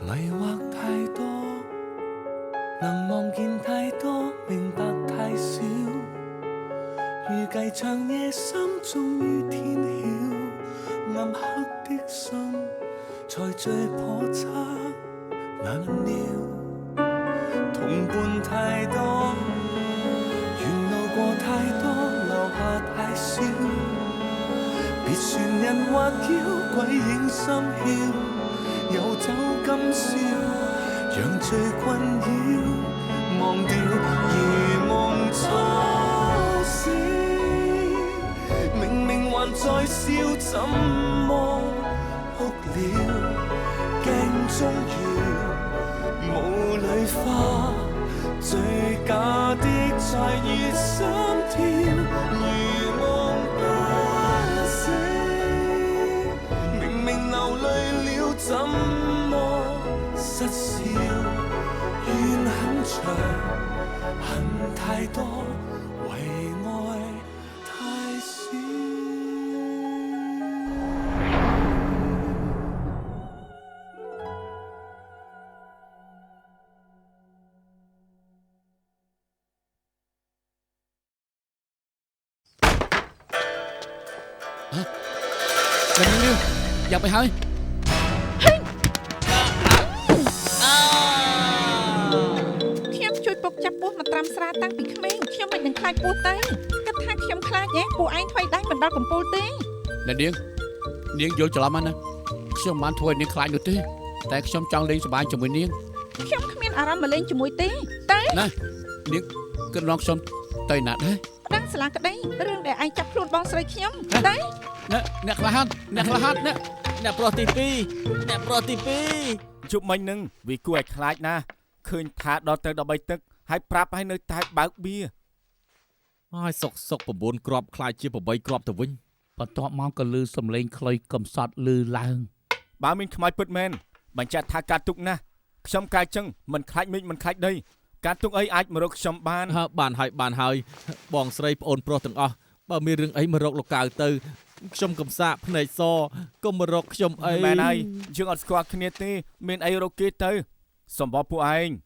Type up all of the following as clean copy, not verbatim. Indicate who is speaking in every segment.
Speaker 1: 迷惑太多，能望見太多，明白太少。預計長夜深，終於天曉，暗黑的心才最叵測難料。同伴太多，沿路過太多，留下太少。別船人或嬌，鬼影心竅，遊走今宵，讓最困擾忘掉，如夢初醒。明明還在笑，怎麼哭了？鏡中月，霧裏花，最假的在熱心跳，如夢不醒。明明流淚了，怎麼失笑？怨很長，恨太多，為愛太少。
Speaker 2: Dập mày hơi.
Speaker 3: Khiêm chui bốc chắp bút mà tram sra tăng bị khmeng. Khiêm mình đừng khai bút tay. Cất thang khiêm khai nhé. Bố anh thoại đánh mình đo cầm bút tay.
Speaker 2: Nè Niên vô cho lắm anh. Khiêm mà anh thôi Niên khai được tí. Tại khiêm chọn lên sửa bài cho mười Niên.
Speaker 3: Khiêm khmien aram mà lên cho mùi tí. Tay.
Speaker 2: Nè Niên cứ nói khiêm tay nạt đấy.
Speaker 3: Đang sả cái đấy. Rương để anh chắp luôn bong sợi khiêm. Tay.
Speaker 2: Nè khalahan.
Speaker 4: Nè protipi chụp mình nâng vì cô ấy khai na khơi thả đo tới đo bay tức hãy prap hãy nơi tai báo bia
Speaker 2: ai sọc của bốn crop khai chia của bay crop từ vinh và tọa máu cả lư sầm lên khơi cầm sọt lư lang
Speaker 4: bà mình khai bật men bạn cha thả cá tục na xong cài chân mình khai đây cá tục ấy ai mà rốc xong
Speaker 2: bàn hơi bòn sấy ôn pro từng bà mi rừng ấy mà rốc lục cào từ trong cầm sạ này so công mà rốc trong ấy
Speaker 4: mẹ này dương ở squad kia tê mình ấy rốc kia tới xong bỏ phụ anh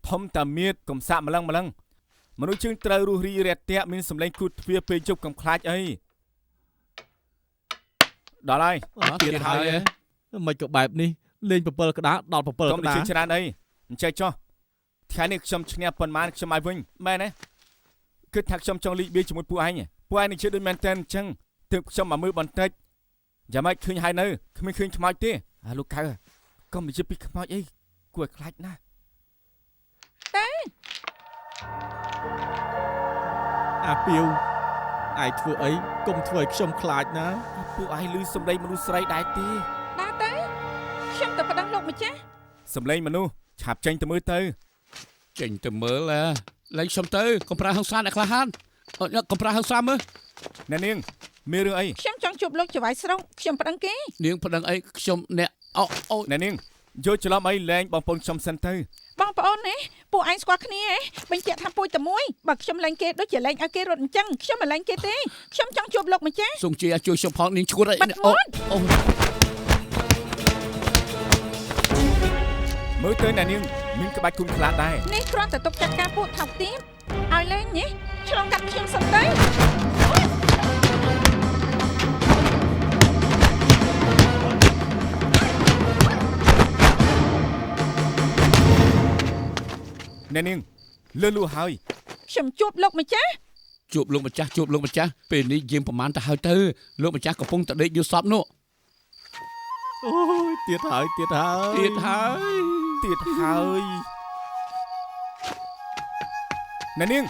Speaker 4: thông tầm miết cầm sạ mà lăng mà nói chương trời ru ri rẹt tẹt mình sầm lên cút phía bên chụp cầm khai ấy đó đây
Speaker 2: tiền hai mày cậu bài đi lên bờ cái đá đọt bờ
Speaker 4: cái đá không chơi đây chơi cho cái này xong nghe phần man xong ai vinh mẹ này cứ thắc xong trong ly bia cho một phụ anh này chơi đơn men ten chăng thực xong mà mưa bắn tết giờ mai khơi hai nơi không khơi mai tê lúc cao con bị chụp bị mai ấy quệt lại na
Speaker 2: piu ai thua ấy công thua xong khai na
Speaker 4: phụ ai lưu xong đây mà lưu sấy đại tê
Speaker 3: đá tới xem tập đang lục mà chứ
Speaker 4: xong lên mà nu chạp tranh từ mưa tới
Speaker 2: tranh từ mưa là lấy xong tới con pra hông san đại khalahan con pra hông san mơ
Speaker 4: nè niên mê rương ấy
Speaker 3: xem trong chụp lục cho vài sông xem đăng ký
Speaker 2: niên đăng ấy xem nè
Speaker 4: nè niên vô cho lắm ấy lên bằng phong trong sân tư
Speaker 3: bằng phong này bộ anh squad kia ấy bên chạy tham pui tầm muối bật xem lên kia đối chỉ lên ở kia rồi chăng xem mà lên kia tí xem trong chụp lục mà chứ
Speaker 2: sung chia chui xem phong niên chua đấy
Speaker 4: mới tới nè niên mình cái bạch cung khá đây
Speaker 3: nè con tự tục chặt ca bộ thọc tiếp ai lên nhỉ trong cắt xem sân đấy
Speaker 4: nè niên lơ lu hơi
Speaker 3: xem chụp lục mà chứ
Speaker 2: chụp luôn mà cha bênนี้ยิงประมาณแต่hơi tư luôn mà cha có phong tại đây vô shop nữa
Speaker 4: ôi tiệt hơi nè niên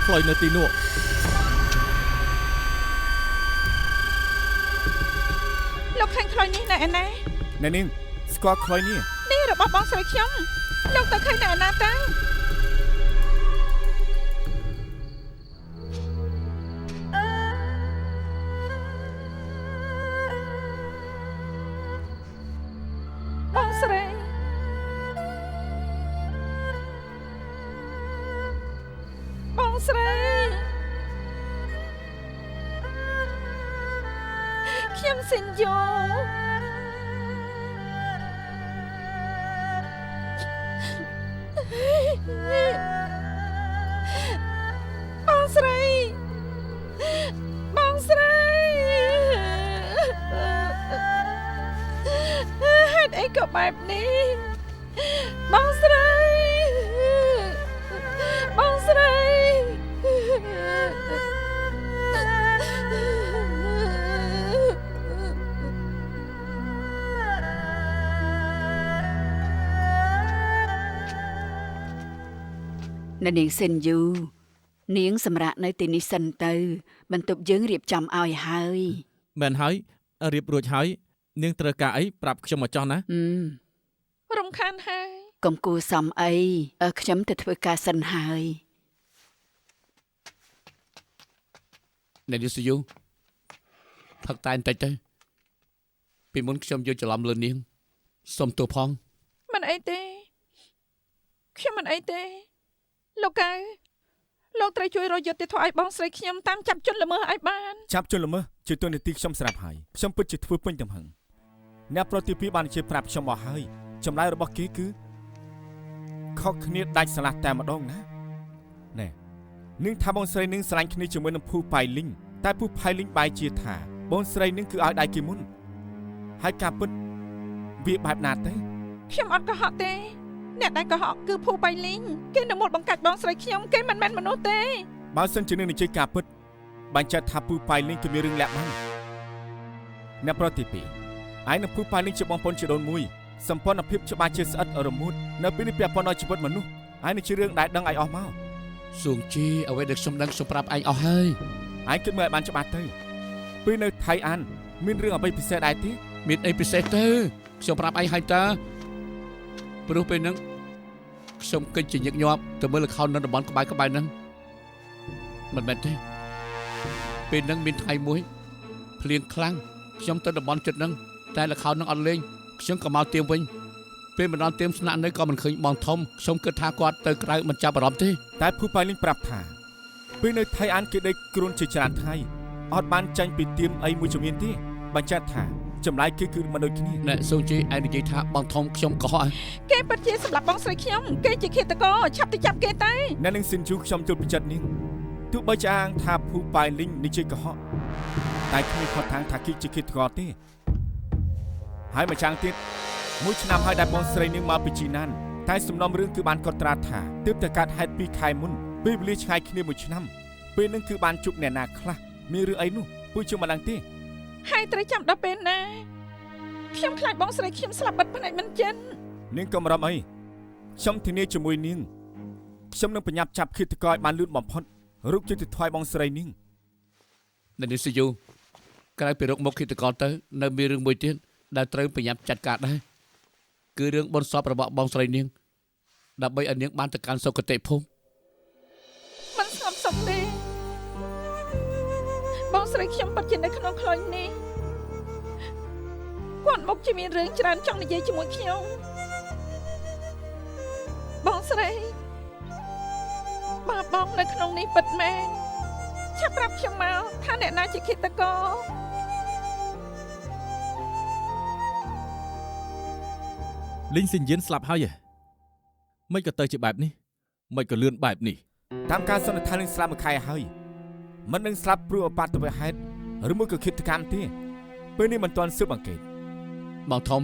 Speaker 2: ផ្លូវនៅទីនោះ
Speaker 3: លោកឃើញខ្លោចនេះនៅឯណា
Speaker 4: អ្នកនាងស្គាល់ខ្លុយនេះ
Speaker 3: នេះរបស់បងស្រីខ្ញុំលោកទៅឃើញនៅឯណាទៅបងស្រីបងស្រីខ្ញុំសិនយូបងស្រីបងស្រីហេតុអីក៏បែបនេះបងស្រីបងស្រី
Speaker 5: នៅនាងសិនយូនាងសម្រាប់នៅទីនេះសិនទៅបន្ទប់យើងរៀបចំឲ្យហើយ
Speaker 2: មែនហើយរៀបរួចហើយនាងត្រូវការអីប្រាប់ខ្ញុំមកចោះណា
Speaker 3: រំខានហើយក
Speaker 5: ុំគួរសំអីខ្ញុំទៅធ្វើការសិនហើយ
Speaker 6: អ្នកនាងសុយូផឹកតែបន្តិចទៅពីមុនខ្ញុំយកច្រឡំលើនាងសុំទោសផង
Speaker 3: មិនអីទេខ្ញុំមិនអីទេលោកកៅលោកត្រូវជួយរកយុត្តិធម៌ឲ្យបងស្រីខ្ញុំតាមចាប់ជនល្មើសឲ្យបាន
Speaker 4: ចាប់ជនល្មើសជាទូនាទីខ្ញុំស្រាប់ហើយខ្ញុំពិតជាធ្វើពេញទំហឹងអ្នកប្រតិភិបានជាប្រាប់ខ្ញុំមកហើយចម្លើយរបស់គេគឺខុសគ្នាដាច់ស្រឡះតែម្ដងណាណែនឹងថាបងស្រីនឹងស្រឡាញ់គ្នាជាមួយនឹងភូប៉ៃលីងតែភូប៉ៃលីងបែរជាថាបងស្រីនឹងគឺឲ្យដៃគេមុនហើយការពិតវាបែបណាទេ
Speaker 3: ខ្ញុំអត់កុហកទេអ្នកដែលកុហកគឺភូប៉ៃលីងគេនៅមុតបង្កាច់បងស្រីខ្ញុំគេមិនមែនមនុស្សទេ
Speaker 4: បើសិនជានឹងនិយាយការពិតបាញ់ចាត់ថាភូប៉ៃលីងគឺមានរឿងលាក់បាំងអ្នកប្រតិភិឯនឹងភូប៉ៃលីងជាបងប្អូនជាដូនមួយសម្ព័ន្ធភាពច្បាស់ជាស្អិតរមួតនៅពេលនេះពាក់ព័ន្ធដល់ជីវិតមនុស្សឯនឹងជារឿងដែលដឹងឲ្យអស់មក
Speaker 6: សួងជីអ្វីដែលខ្ញុំដឹងខ្ញុំប្រាប់ឯងអស់ហើយ
Speaker 4: ឯងគិតមើលឲ្យបានច្បាស់ទៅពេលនៅថៃអានមានរឿងអ្វីពិសេសដែរទេ
Speaker 6: មានអីពិសេសទៅខ្ញុំប្រាប់ឯងហើយតើព្រោះពេលហ្នឹងខ្ញុំគិតជាញឹកញាប់ទៅមើលល្ខោននៅតំបន់ក្បែរហ្នឹងមិនមែនទេពេលហ្នឹងមានថ្ងៃមួយភ្លៀងខ្លាំងខ្ញុំទៅតំបន់ចិត្តហ្នឹងតែល្ខោនហ្នឹងអត់លេងខ្ញុំក៏មកទៀមវិញពេលមិនដល់ទៀមស្នាក់នៅក៏មិនឃើញបងធំខ្ញុំគិតថាគាត់ទៅក្រៅមិនចាប់អារម្មណ៍ទេ
Speaker 4: តែភូប៉ៃលីងប្រាប់ថាពេលនៅថៃអានគេដេកគ្រូនជាច្រើនថ្ងៃអត់បានចាញ់ពីទៀមអីមួយជំនាញទេបញ្ជាក់ថាចម្លើយគឺមិនដូចគ្នា
Speaker 6: អ្នកសួងជីឯងនិយាយថាបងធំខ្ញុំកុហក
Speaker 3: គេពិតជាសម្លាប់បងស្រីខ្ញុំគេជាឃាតករឆាប់ទៅចាប់គេទៅ
Speaker 4: អ្នកនឹងស៊ីនជូខ្ញុំជល់ពីចិត្តនាងទោះបីជាអាងថាភូប៉ៃលីងនិយាយកុហកតែគ្មានគាត់ថាគេជាឃាតករទេហើយម្យ៉ាងទៀតមួយឆ្នាំហើយដែលបងស្រីនាងមកពីជីណានតែសំណុំរឿងគឺបានកត់ត្រាថាទើបតែកាត់ហេតុ2ខែមុនពេលវេលាឆ្ងាយគ្នា1ឆ្នាំពេលនឹងគឺបានជួបអ្នកណាខ្លះមានរឿងអីនោះពួកជុំមិនដឹងទេ
Speaker 3: ហើយត្រូវចាំដល់ពេលណាខ្ញុំខ្លាចបងស្រីខ្ញុំស្លាប់បិទភ្នែកមិនចិន
Speaker 4: នាងកុំរំអីខ្ញុំធានាជាមួយនាងខ្ញុំនឹងប្រញាប់ចាប់ឃាតករឲ្យបានលឿនបំផុតរូបយុត្តិធម៌បងស្រីនាង
Speaker 6: អ្នកនាងសុយូក្រៅពីរកមុខឃាតករទៅនៅមានរឿងមួយទៀតដែលត្រូវប្រញាប់ចាត់ការដែរគឺរឿងបុណ្យសពរបស់បងស្រីនាងដើម្បីឲ្យនាងបានទៅកាន់សុគតិភព
Speaker 3: មិនស្ងប់សុខទេបងស្រីខ្ញុំពិតជានៅក្នុងខ្លោញនេះគាត់មកជាមានរឿងច្រើនចង់និយាយជាមួយខ្ញុំបងស្រីបើបងនៅក្នុងនេះពិតមែនឆាប់ប្រាប់ខ្ញុំមកថាអ្នកណាជាឃាតករ
Speaker 2: លីងសិនយានស្លាប់ហើយមិនក៏ទៅជាបែបនេះមិនក៏លឿនបែបនេះ
Speaker 4: តាមការសន្និដ្ឋាននឹងស្លាប់មួយខែហើយមិននឹងស្លាប់ព្រោះអបាតុវហេតុឬមួយក៏ឃាតកម្មទេពេលនេះមិនទាន់ស៊ើបអង្កេត
Speaker 6: បងធំ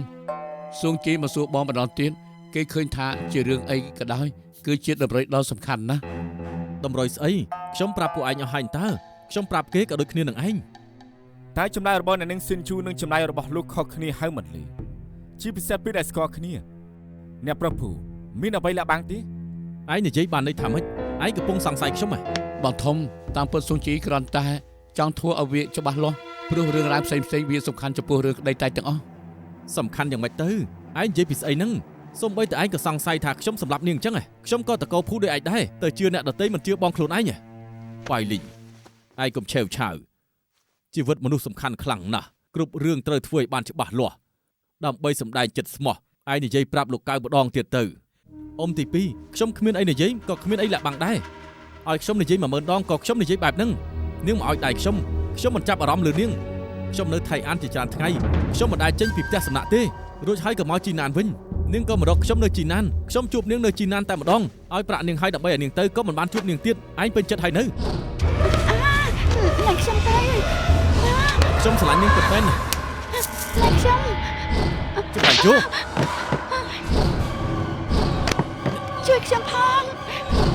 Speaker 6: សួងជីមកសួរបងម្ដងទៀតគេឃើញថាជារឿងអីក៏ដោយគឺជាតម្រុយដ៏សំខាន់ណាស់
Speaker 2: តម្រុយស្អីខ្ញុំប្រាប់ពួកឯងអស់ហើយតើខ្ញុំប្រាប់គេក៏ដូចគ្នានឹងឯង
Speaker 4: តែចម្លើយរបស់អ្នកនឹងស៊ិនជូនិងចម្លើយរបស់លោកខុសគ្នាហើយមិនលឺជាពិសេសពេលដែលស្គាល់គ្នាអ្នកប្រភូមានអ្វីលាក់បាំងទេ
Speaker 2: ឯងនិយាយបានន័យថាម៉េចឯងកំពុងសង្ស័យខ្ញុំហ៎
Speaker 6: បងធំតាមពិតសួងជីគ្រាន់តែចង់ធ្វើឲ្យវាច្បាស់លាស់ព្រោះរឿងរ៉ាវផ្សេងៗវាសំខាន់ចំពោះរឿងក្តីតែទាំងអស់
Speaker 2: សំខាន់យ៉ាងម៉េចទៅឯងនិយាយពីស្អីហ្នឹងសូម្បីតែឯងក៏សង្ស័យថាខ្ញុំសម្លាប់នាងអញ្ចឹងខ្ញុំក៏តកោភូដោយឯងដែរទៅជឿអ្នកដទៃមិនជឿបងខ្លួនឯងបាយលីងឯងកុំឆេវឆាវជីវិតមនុស្សសំខាន់ខ្លាំងណាស់គ្រប់រឿងត្រូវធ្វើឲ្យបានច្បាស់លាស់ដើម្បីសម្ដែងចិត្តស្មោះឯងនិយាយប្រាប់លោកកៅម្ដងទៀតទៅអ៊ំទី2ខ្ញុំគ្មានអីនិយាយក៏គ្មានអីលាក់បាំងដែរឲ្យខ្ញុំនិយាយ10000ដងក៏ខ្ញុំនិយាយបែបហ្នឹងនាងមកឲ្យដៃខ្ញុំមិនចាប់អារម្មណ៍លើនាងខ្ញុំនៅថៃអានជាច្រើនថ្ងៃខ្ញុំមិនដែលចេញពីផ្ទះសំណាក់ទេរួចហើយក៏មកជីណានវិញនាងក៏មករកខ្ញុំនៅជីណានខ្ញុំជួបនាងនៅជីណានតែម្ដងឲ្យប្រាក់នាងឲ្យដើម្បីឲ្យនាងទៅក៏មិនបានជួបនាងទៀតឯងពេញចិត្តហើយនៅ
Speaker 5: ឡើងខ្ញុំទៅ
Speaker 2: ខ្ញុំស្រឡាញ់នាងពិតមែន
Speaker 5: ឡើងខ្ញុំ
Speaker 2: ចម្លែកយោ
Speaker 5: ជួយខ្ញុំផង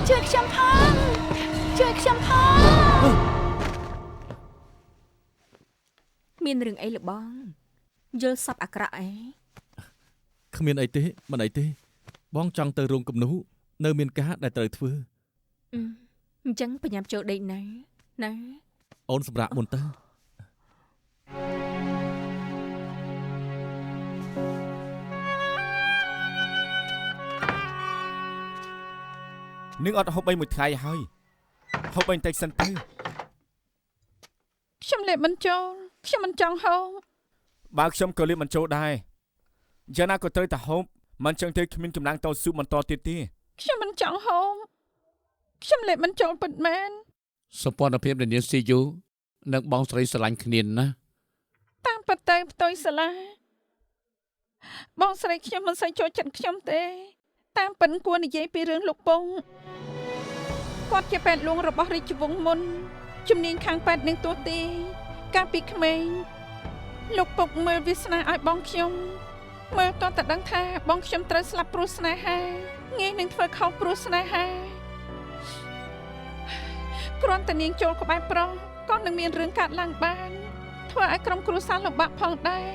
Speaker 5: ជួយខ្ញុំផងជួយខ្ញុំផង
Speaker 7: មានរឿងអីលបងយល់សពអាក្រក់អី
Speaker 2: គ្មានអីទេមិនអីទេបងចង់ទៅរោងគំនូនៅមានការដែលត្រូវធ្វើ
Speaker 7: អញ្ចឹងបញ្ញាប់ចូលដេកណាណា
Speaker 2: អូនសម្រាប់មុនទៅ
Speaker 4: នឹងអត់ហូបអីមួយថ្ងៃហើយហូបអីបន្តិចសិនទៅ
Speaker 3: ខ្ញុំលេបមិនចូលខ្ញុំមិនចង់ហូប
Speaker 4: បើខ្ញុំក៏លៀបមិនចូលដែរយ៉ាងណាក៏ត្រូវតែហូបមិនចឹងទេគ្មានកម្លាំងតស៊ូបន្តទៀតទេ
Speaker 3: ខ្ញុំមិនចង់ហូបខ្ញុំលេបមិនចូលពិតមែន
Speaker 6: សម្ព័ន្ធភាពនៃនាងស៊ីយូនិងបងស្រីស្រឡាញ់គ្នាណាស់
Speaker 3: តាមពិតទៅផ្ទុយសាឡាបងស្រីខ្ញុំមិនសូវចូលចិត្តខ្ញុំទេតាមពិតគួរនិយាយពីរឿងលោកពងគាត់ជាពេទ្យលួងរបស់រាជវង្សមុនជំនាញខាងពេទ្យនឹងទូទីកាលពីក្មេងលោកពុកមើលវាសនាឲ្យបងខ្ញុំមើលតតែដឹងថាបងខ្ញុំត្រូវស្លាប់ព្រោះស្នេហាងាយនឹងធ្វើខុសព្រោះស្នេហាគ្រាន់តែនាងចូលក្បែរប្រុសក៏នឹងមានរឿងកើតឡើងបានធ្វើឲ្យក្រុមគ្រួសារលំបាកផងដែរ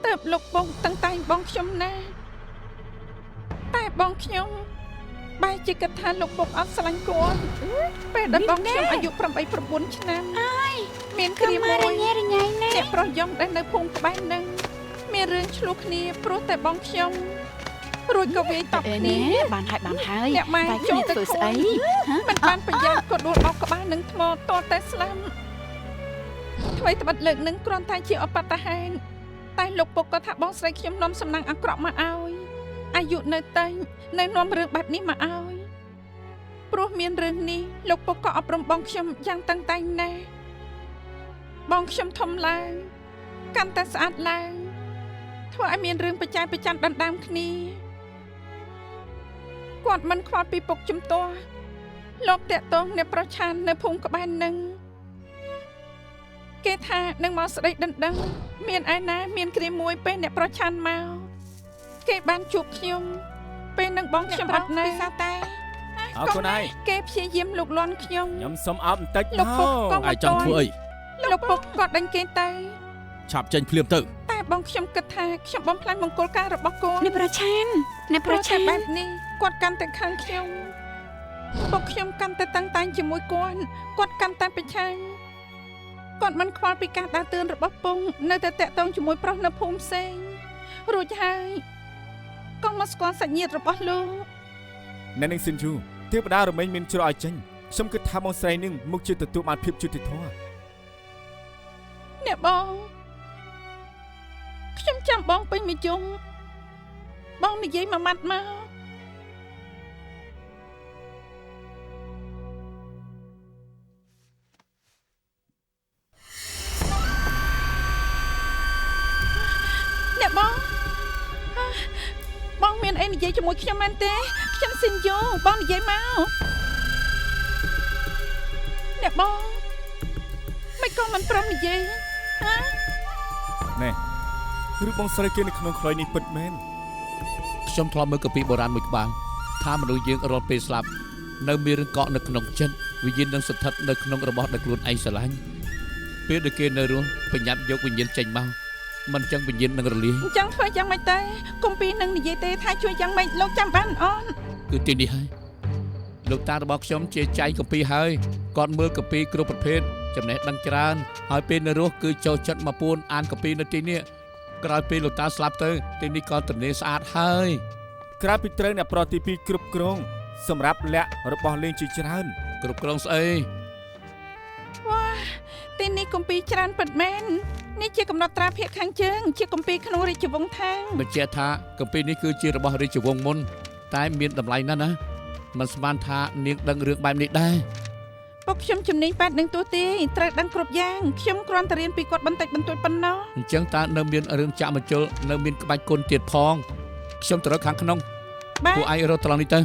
Speaker 3: តើបលោកពុកតាំងតែងបងខ្ញុំណាតែបងខ្ញុំបែរជាគិតថាលោកពុកអត់ស្រឡាញ់គាត់ពេលដែលបងខ្ញុំអាយុ8 9ឆ្នាំមានគ្រាមួយអ្នកប្រុសយំដែលនៅភូមិក្បែរនឹងមានរឿងឆ្លោះគ្នាព្រោះតែបងខ្ញុំរួចក៏វាយតប់គ្នា
Speaker 5: បានហើយ
Speaker 3: អ្នកម៉ែចូលទៅធ្វើស្អីមិនបានប្រយ័ត្នក៏ដួលបោកក្បាលនឹងថ្មតតែស្លាប់ថ្មីត្បិតលើកនឹងគ្រាន់តែជាអបតហេតុតែលោកពុកក៏ថាបងស្រីខ្ញុំនាំសំណាងអាក្រក់មកឲ្យអាយុនៅតែនៅនាំរឿងបែបនេះមកឲ្យព្រោះមានរឿងនេះលោកពុកក៏អប់រំបងខ្ញុំយ៉ាងតឹងតែងណាស់បងខ្ញុំធំឡើងកាន់តែស្អាតឡើងធ្វើឲ្យមានរឿងប្រចែកប្រច័ណ្ឌដណ្ដើមគ្នាគាត់មិនខ្វល់ពីពុកជំទាស់លោកតាក់ទងអ្នកប្រឆាននៅភូមិក្បែរនឹងគេថានឹងមកស្ដីដណ្ដឹងមានឯណាមានគ្រាមួយពេលអ្នកប្រឆានមកគេបានជួបខ្ញុំពេលនឹងបងខ្ញុំអត់នៅតែ
Speaker 4: អរគុណហើយ
Speaker 3: គេព្យាយាមលូកលាន់ខ្ញុំ
Speaker 4: ខ្ញុំសុំអោបបន្តិច
Speaker 3: លោកពុកក៏
Speaker 2: ឯងចង់ធ្វើអី
Speaker 3: លោកពុកគាត់ដេញគេទៅ
Speaker 2: ឆាប់ចេញភ្លាមទៅ
Speaker 3: តែបងខ្ញុំគិតថាខ្ញុំបំផ្លាញមង្គលការរបស់កូន
Speaker 5: អ្នកប្រឆាន
Speaker 3: បែបនេះគាត់កាន់តែខាងខ្ញុំពុកខ្ញុំកាន់តែតាំងតែងជាមួយគាត់កាន់តែប្រឆាំងគាត់មិនខ្វល់ពីការដើរតឿនរបស់ពងនៅតែតាក់ទងជាមួយប្រុសនៅភូមិផ្សេងរួចហើយកុំមកស្គាល់សាច់ញាតិរបស់លោក
Speaker 4: អ្នកនឹងស៊ិនជូទេវតារមែងមានជ្រោះឲ្យចេញខ្ញុំគិតថាបងស្រីនឹងមុខជាទទួលបានភាពយុត្តិធម៌
Speaker 3: អ្នកបងខ្ញុំចាំបងពេញមួយយំបងនិយាយមួយម៉ាត់មកអ្នកបង អីនិយាយជាមួយខ្ញុំមែនទេខ្ញុំស៊ីនយូបងនិយាយមកអ្នកបងមិនក៏មិនព្រមនិយាយហ៎
Speaker 4: ណែឬបងស្រីគេនៅក្នុងខ្លុយនេះពិតមែន
Speaker 6: ខ្ញុំធ្លាប់មើលកាពីបុរាណមួយក្បាលថាមនុស្សយើងរាល់ពេលស្លាប់នៅមានរឿងកក់នៅក្នុងចិត្តវិញ្ញាណនឹងស្ថិតនៅក្នុងរបស់ដែលខ្លួនឯងស្រឡាញ់ពេលដែលគេនៅរស់បញ្ញាប់យកវិញ្ញាណចេញមកមិនចឹងវិញ្ញាណនឹងរលាយ
Speaker 3: អញ្ចឹងធ្វើយ៉ាងម៉េចទៅកុំពីនឹងនិយាយទេថាជួយយ៉ាងម៉េចលោកចាំបានអូន
Speaker 6: គឺទីនេះហើយលោកតារបស់ខ្ញុំជាចៃកាពីហើយគាត់មើលកាពីគ្រប់ប្រភេទចំណេះដឹងច្រើនហើយពេលនៅរស់គឺចូលចិត្តមកពួនអានកាពីនៅទីនេះក្រោយពេលលោកតាស្លាប់ទៅទីនេះក៏ទនេស្អាតហើយ
Speaker 4: ក្រៅពីត្រូវអ្នកប្រតិពីគ្រប់គ្រងសម្រាប់លក្ខរបស់លេងជាច្រើន
Speaker 6: គ្រប់គ្រងស្អី
Speaker 3: វ៉ាទីនេះកុំពីច្រើនពិតមែននេះជាកំណត់ត្រាភាគខាងជើងជាកុំពីក្នុងរាជវង្សថាង
Speaker 6: បញ្ជាក់ថាកាពីនេះគឺជារបស់រាជវង្សមុនតែមានតម្លៃណាស់ណាមិនស្មានថានាងដឹងរឿងបែបនេះដែរ
Speaker 3: ពុកខ្ញុំជំនាញប៉ែតនឹងទូទីត្រូវដឹងគ្រប់យ៉ាងខ្ញុំគ្រាន់តែរៀនពីគាត់បន្តិចបន្តួចប៉ុណ្ណោះ
Speaker 6: អញ្ចឹងតើនៅមានរឿងចាក់មជុលនៅមានក្បាច់គុណទៀតផងខ្ញុំទៅរកខាងក្នុងពួកឯងរត់ត្រង់នេះទៅ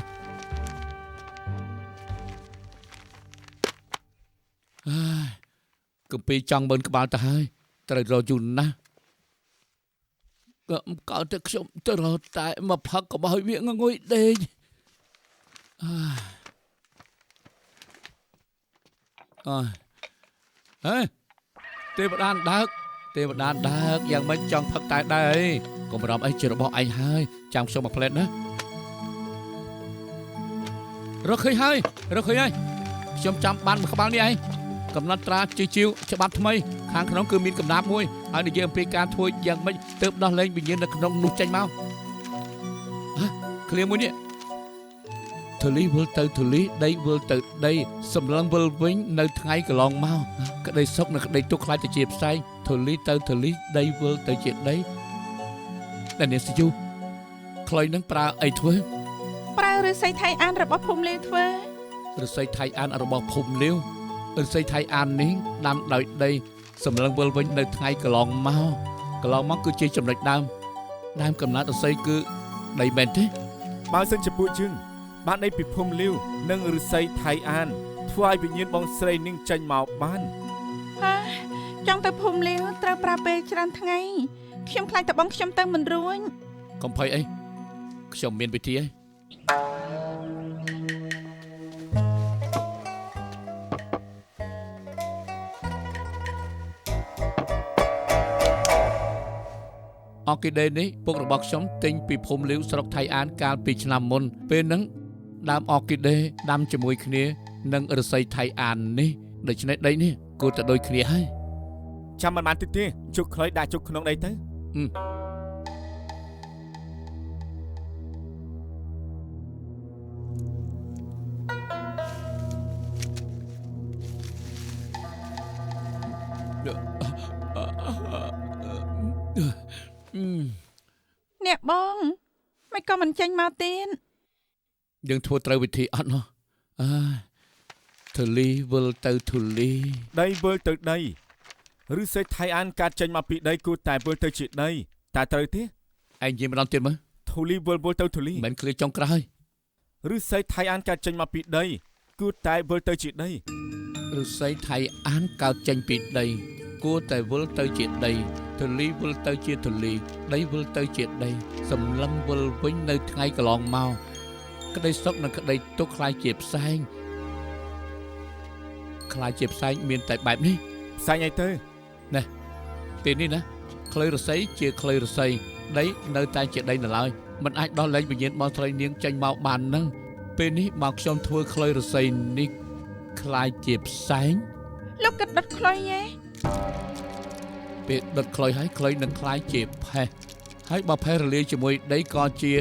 Speaker 6: កាពីចង់មើលក្បាលទៅហើយត្រូវរកយូរណាស់ក៏ទៅខ្ញុំទៅរកតែមកផឹកក៏បោះវាងងុយដេកហេទេវតាដើកយ៉ាងមិនចង់ផឹកតែដែរអីកុំរំអីជារបស់ឯងហើយចាំខ្ញុំមកផ្លែតណារកឃើញហើយខ្ញុំចាំបានមួយក្បាលនេះឯងកំណត់ត្រាជីវច្បាប់ថ្មីខាងក្នុងគឺមានកំណាព្យមួយហើយនិយាយអំពីការធ្វើយ៉ាងម៉េចទើបដោះលែងវិញ្ញាណនៅក្នុងនោះចេញមកឃ្លាមួយនេះធូលីវិលទៅធូលីដីវិលទៅដីសម្លឹងវិលវិញនៅថ្ងៃកន្លងមកក្តីសុខនិងក្តីទុក្ខខ្លាចទៅជាផ្សែងធូលីទៅធូលីដីវិលទៅជាដីតែនេះស៊ីយូខ្លុយនឹងប្រើអីធ្វើ
Speaker 3: ប្រើឫស្សីថៃអានរបស់ភូមិលាវធ្វើ
Speaker 6: ឫស្សីថៃអានរបស់ភូមិលាវឫស្សីថៃអាននេះដាំដោយដីសម្លឹងវិលវិញនៅថ្ងៃកន្លងមកគឺជាចំណុចដើមកំណត់ឫស្សីគឺដីមែនទេ
Speaker 4: បើសិនជាពួកយើងបានដីពីភូមិលាវនិងឫស្សីថៃអានធ្វើឲ្យវិញ្ញាណបងស្រីនឹងចេញមកបាន
Speaker 3: ចង់ទៅភូមិលាវត្រូវប្រើពេលច្រើនថ្ងៃខ្ញុំខ្លាចតែបងខ្ញុំទៅមិនរួញ
Speaker 6: កុំភ័យអីខ្ញុំមានវិធីឯងអគីដេនេះពុករបស់ខ្ញុំទិញពីភូមិលាវស្រុកថៃអានកាលពីឆ្នាំមុនពេលហ្នឹងដើមអគីដេដាំជាមួយគ្នានឹងឫស្សីថៃអាននេះដូច្នេះដីនេះគួរតែដូចគ្នាហើយ
Speaker 4: ចាំមិនបានតិចទេជុកខ្លុយដាក់ជុកក្នុងដីទៅ
Speaker 3: អ្នកបងមិនក៏មិនចេញមកទៀត
Speaker 6: យើងធ្វើត្រូវវិធីអត់ណោះធូលីវិលទៅធូលី
Speaker 4: ដីវិលទៅដីឬសេចថៃអានកាត់ចេញមកពីដីគូតែវិលទៅជាដីតែត្រូវទេ
Speaker 6: ឯងនិយាយម្ដងទៀតមើល
Speaker 4: ធូលីវិលទៅធូលី
Speaker 6: មិនឃ្លាចចុងក្រោយ
Speaker 4: ឬសេចថៃអានកាត់ចេញមកពីដីគូតែវិលទៅជាដី
Speaker 6: ឬសេចថៃអានកើតចេញពីដីគួរតែវិលទៅជាដីធូលីវិលទៅជាធូលីដីវិលទៅជាដីសម្លឹងវិលវិញនៅថ្ងៃកន្លងមកក្តីសុខនិងក្តីទុក្ខខ្លាយជាផ្សែងមានតែបែបនេះ
Speaker 4: ផ្សែងអីទៅ
Speaker 6: ណែពេលនេះណាខ្លុយរស័យជាខ្លុយរស័យដីនៅតែជាដីនៅឡើយមិនអាចដោះលែងវិញ្ញាណបងស្រីនាងចេញមកបាននឹងពេលនេះមកខ្ញុំធ្វើខ្លុយរស័យនេះខ្លាយជាផ្សែង
Speaker 3: លោកគិតដុតខ្លុយហ៎
Speaker 6: ពេលដុតខ្លុយហើយខ្លុយនឹងខ្លាយជាផេះហើយបើផេះរលាយជាមួយដីក៏ជា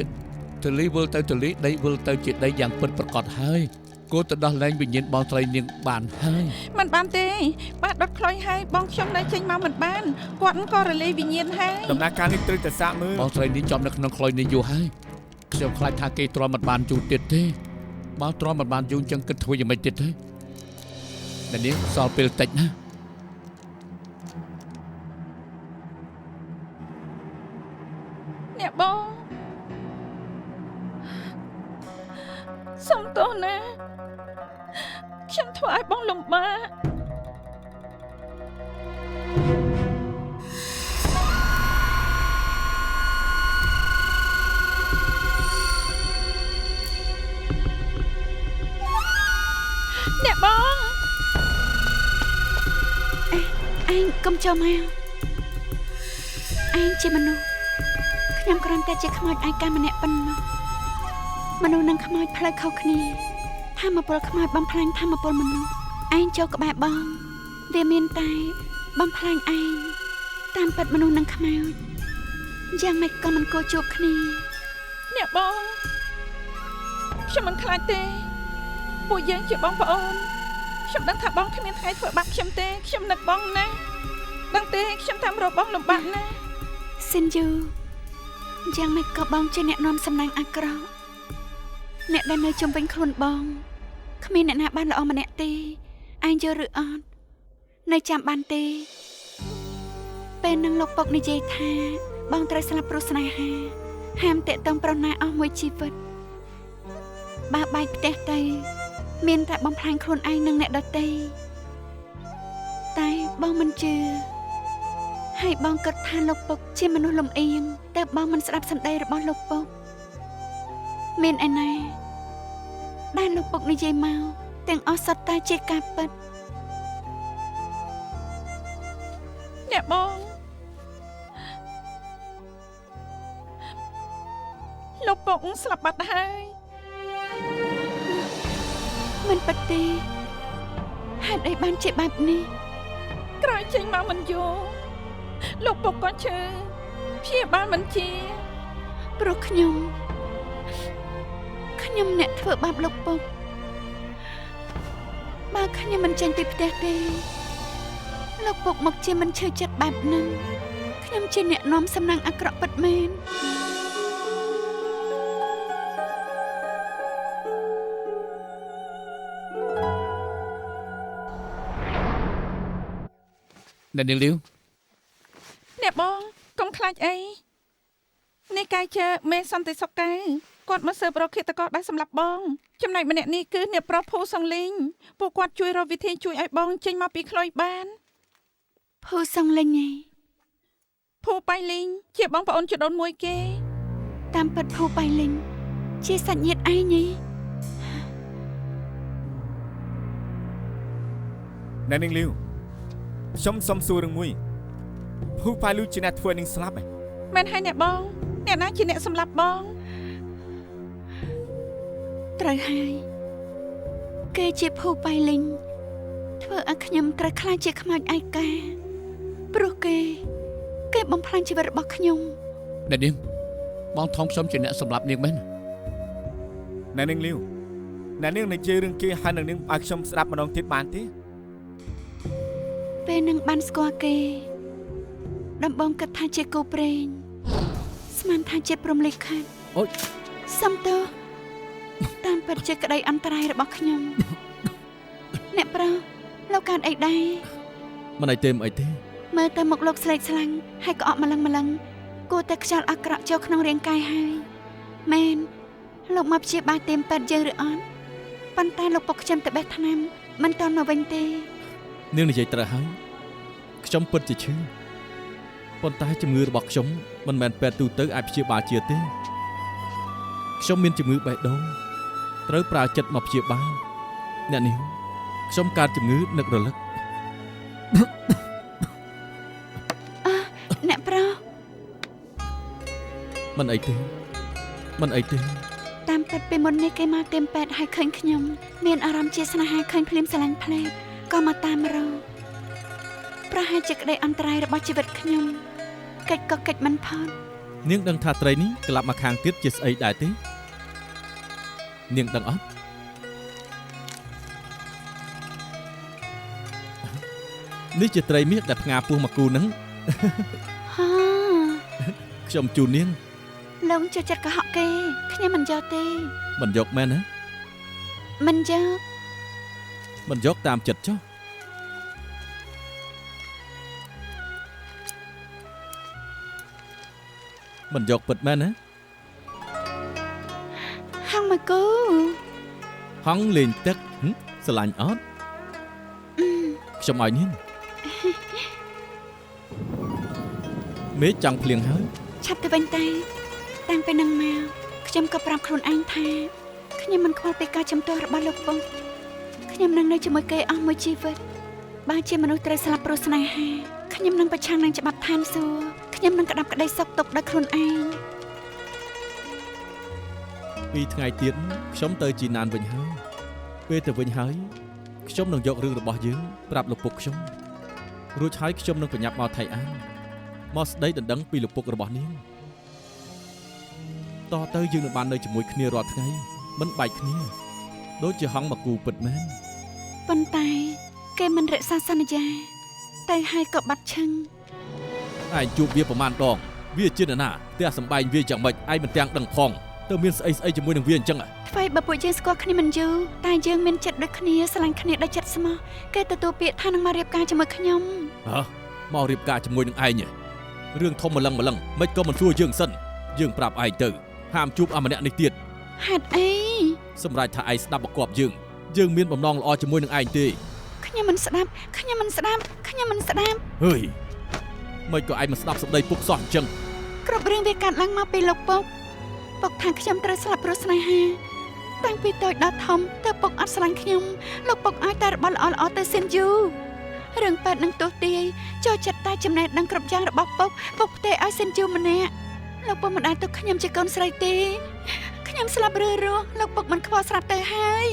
Speaker 6: ទលីវិលទៅទលីដីវិលទៅជាដីយ៉ាងពិតប្រាកដហើយគួរទៅដោះលែងវិញ្ញាណបងស្រីនាងបានហើយ
Speaker 3: មិនបានទេបាទដុតខ្លុយហើយបងខ្ញុំនៅចេញមកមិនបានគាត់ក៏រលាយវិញ្ញាណហើយ
Speaker 4: ដំណើរការនេះត្រូវតែសាកមើល
Speaker 6: បងស្រីនាងជាប់នៅក្នុងខ្លុយនេះយូរហើយខ្ញុំខ្លាចថាគេទ្រាំមិនបានយូរទៀតទេបើទ្រាំមិនបានយូរចឹងគិតធ្វើយ៉ាងម៉េចទៀតទេតែនាងសល់ពេលតិចណា
Speaker 3: អ្នកបង ខ្ញុំធ្វើឲ្យបងលំបាកអ្នកបង
Speaker 5: ឯងកុំចូលមកឯងជាមនុស្សខ្ញុំគ្រាន់តែជាខ្មោចឯកាម្នាក់ប៉ុណ្ណោះមនុស្សនិងខ្មោចផ្លូវខុសគ្នាធម្មពលខ្មោចបំផ្លាញធម្មពលមនុស្សឯងចូលក្បែរបងវាមានតែបំផ្លាញឯងតាមពិតមនុស្សនិងខ្មោចយ៉ាងម៉េចក៏មិនគួរជួបគ្នា
Speaker 3: អ្នកបងខ្ញុំមិនខ្លាចទេពួកយើងជាបងប្អូនខ្ញុំដឹងថាបងគ្មានថ្ងៃធ្វើបាបខ្ញុំទេខ្ញុំនឹកបងណាស់ដឹងទេខ្ញុំតាមរកបងលំបាកណាស់
Speaker 5: សិនយូយ៉ាងម៉េចក៏បងជាអ្នកនាំសំណាងអាក្រក់អ្នកដែលនៅជុំវិញខ្លួនបងគ្មានអ្នកណាបានល្អម្នាក់ទេឯងយល់ឬអត់នៅចាំបានទេពេលនឹងលោកពុកនិយាយថាបងត្រូវស្លាប់ព្រោះស្នេហាហាមតាក់ទងប្រុសណាអស់មួយជីវិតបើបែកផ្ទះទៅមានតែបំផ្លាញខ្លួនឯងនិងអ្នកដទៃតែបងមិនជឿហើយបងគិតថាលោកពុកជាមនុស្សលំអៀងតែបងមិនស្ដាប់សម្ដីរបស់លោកពុកមានឯណាដែលលោកពុកនិយាយមកទាំងអស់សុទ្ធតែជាការពិត
Speaker 3: អ្នកបងលោកពុកស្លាប់បាត់ហើយ
Speaker 5: មិនពិតទេហេតុអីបានជាបែបនេះ
Speaker 3: ក្រោយចេញមកមិនយូរលោកពុកក៏ឈឺព្យាបាលមិនជា
Speaker 5: ព្រោះខ្ញុំអ្នកធ្វើបាបលោកពុកបើខ្ញុំមិនចេញពីផ្ទះទេលោកពុកមកជាមិនឈឺចិត្តបែបហ្នឹងខ្ញុំជាអ្នកនាំសំណាងអាក្រក់ពិតមែន
Speaker 6: អ្នកនាងលាវ
Speaker 3: អ្នកបងកុំខ្លាចអីនេះកាយជាមេសន្តិសុខកែគាត់មកស៊ើបរកឃាតករដែលសម្លាប់បងចំណែកម្នាក់នេះគឺអ្នកប្រុសភូសងលីងពួកគាត់ជួយរកវិធីជួយឲ្យបងចេញមកពីខ្លុយបាន
Speaker 5: ភូសងលីងឯង
Speaker 3: ភូបៃលីងជាបងប្អូនជីដូនមួយគេ
Speaker 5: តាមពិតភូបៃលីងជាសាច់ញាតិឯងឯង
Speaker 4: អ្នកនាងលាវខ្ញុំសុំសួររឿងមួយភូប៉ៃលូជាអ្នកធ្វើនឹងស្លាប់
Speaker 3: មែនហើយអ្នកបងអ្នកណាជាអ្នកសម្លាប់បង
Speaker 5: ត្រូវហើយគេជាភូបៃលីងធ្វើឲ្យខ្ញុំត្រូវខ្លាចជាខ្មោចឯកាព្រោះគេបំផ្លាញជីវិតរបស់ខ្ញុំ
Speaker 6: អ្នកនាងបងថងខ្ញុំជាអ្នកសម្លាប់នាងមែន
Speaker 4: អ្នកនាងលាវអ្នកនាងនិយាយរឿងគេហើយនឹងនាងឲ្យខ្ញុំស្ដាប់ម្ដងទៀតបានទេ
Speaker 5: ពេលនឹងបានស្គាល់គេដំបងគិតថាជាគូព្រេងស្មានថាជាព្រំលិខិត
Speaker 6: អូយ
Speaker 5: សំទោសតាមពិតជាក្តីអន្តរាយរបស់ខ្ញុំអ្នកប្រុសលោកកើតអីដែរ
Speaker 2: មិនអីទេមិនអីទេ
Speaker 5: មើលទៅមុខលោកស្លេកស្លាំងហើយក៏អត់ម្លឹងគួរតែខ្យល់អាក្រក់ចូលក្នុងរាងកាយហើយមែនលោកមកព្យាបាលទៀមប៉ែតយើងឬអត់ប៉ុន្តែលោកពុកខ្ញុំទៅបេះថ្នាំមិនទាន់មកវិញទេ
Speaker 2: នាងនិយាយត្រូវហើយខ្ញុំពិតជាឈឺប៉ុន្តែជំងឺរបស់ខ្ញុំមិនមែនពេទ្យទូទៅអាចព្យាបាលជាទេខ្ញុំមានជំងឺបេះដូងត្រូវប្រើចិត្តមកព្យាបាលអ្នកនាងខ្ញុំកើតជំងឺនឹករលឹក
Speaker 5: អ្នកប្រុស
Speaker 2: មិនអីទេ
Speaker 5: តាមពិតពីមុននេះគេមកទៀមប៉ែតឲ្យឃើញខ្ញុំមានអារម្មណ៍ជាស្នេហាឃើញភ្លាមស្រឡាញ់ផ្លែក៏មកតាមរកប្រហែលជាក្តីអន្តរាយរបស់ជីវិតខ្ញុំកិច្ចក៏កិច្ចមិនផុត
Speaker 2: នាងដឹងថាត្រីនេះក្លាប់មកខាងទៀតជាស្អីដែរទេនាងដឹងអត់នេះជាត្រីមាសដែលផ្ងាពោះមកគូនឹង
Speaker 5: ហា
Speaker 2: ខ្ញុំជូននាង
Speaker 5: លោកចូលចិត្តកុហកគេខ្ញុំមិនយកទេ
Speaker 2: មិនយកមែនណា
Speaker 5: មិន
Speaker 2: យកតាមចិត្តចុះមិនយកពិតមែនណា
Speaker 5: ហងមកគូ
Speaker 2: ហងលេងទឹក ស្រឡាញ់អត់ខ្ញុំឲ្យនាងមេឃចង់ភ្លៀងហើយ
Speaker 5: ឆាប់ទៅវិញទៅតាំងពីនឹងមកខ្ញុំក៏ប្រាប់ខ្លួនឯងថាខ្ញុំមិនខ្វល់ពីការជំទាស់របស់លោកពុកខ្ញុំនឹងនៅជាមួយគេអស់មួយជីវិតបើជាមនុស្សត្រូវស្លាប់ព្រោះស្នេហាខ្ញុំនឹងប្រឆាំងនឹងច្បាប់ឋានសួគ៌ខ្ញុំនឹងក្តាប់ក្តីសុខទុក្ខដោយខ្លួនឯង
Speaker 2: 2 ថ្ងៃទៀតខ្ញុំទៅជីណានវិញហើយពេលទៅវិញហើយខ្ញុំនឹងយករឿងរបស់យើងប្រាប់លោកពុកខ្ញុំរួចហើយខ្ញុំនឹងប្រញាប់មកថៃអានមកស្ដីដណ្ដឹងពីលោកពុករបស់នាងតទៅយើងនឹងបាននៅជាមួយគ្នារាល់ថ្ងៃមិនបែកគ្នាដូចជាហង្សមកគូពិតមែន
Speaker 5: ប៉ុន្តែគេមិនរក្សាសន្យាទៅហើយក៏បាត់ឈឹង
Speaker 2: ឯងជួបវាប្រមាណដងវាជានរណាផ្ទះសំបែងវាយ៉ាងម៉េចឯងមិនទាំងដឹងផងទៅមានស្អីជាមួយនឹងវាអញ្ចឹង
Speaker 5: ថ្មីបើពួកយើងស្គាល់គ្នាមិនយូរតែយើងមានចិត្តដូចគ្នាស្រឡាញ់គ្នាដោយចិត្តស្មោះគេទទួលពាក្យថានឹងមករៀបការជាមួយខ្ញុំ
Speaker 2: មករៀបការជាមួយនឹងឯងរឿងធំម្លឹងមិនក៏មិនសួរយើងសិនយើងប្រាប់ឯងទៅហាមជួបអាម្នាក់នេះទៀត
Speaker 5: ហេតុអី
Speaker 2: សម្រាប់ថាឯងស្ដាប់បកបយើងមានបំណងល្អជាមួយនឹងឯងទេ
Speaker 5: ខ្ញុំមិនស្ដាប់
Speaker 2: ហើយមិនក៏ឯងមិនស្ដាប់សម្ដីពុកសោះអញ្ចឹង
Speaker 5: គ្រប់រឿងវាកាត់ឡើងមកពីលោកពុកថាខ្ញុំត្រូវស្លាប់ព្រោះស្នេហាតាំងពីតូចដល់ធំតើពុកអត់ស្រឡាញ់ខ្ញុំលោកពុកឲ្យតែរបស់ល្អៗទៅសិនយូររឿងប៉ែតនឹងទោះទាយចូលចិត្តតែចំណេះដឹងគ្រប់យ៉ាងរបស់ពុកផ្ទេឲ្យសិនយូរម្នាក់លោកពុកមិនអាចទុកខ្ញុំជាកូនស្រីទេខ្ញុំស្លាប់រស់លោកពុកមិនខ្វល់ស្រាប់ទៅហើយ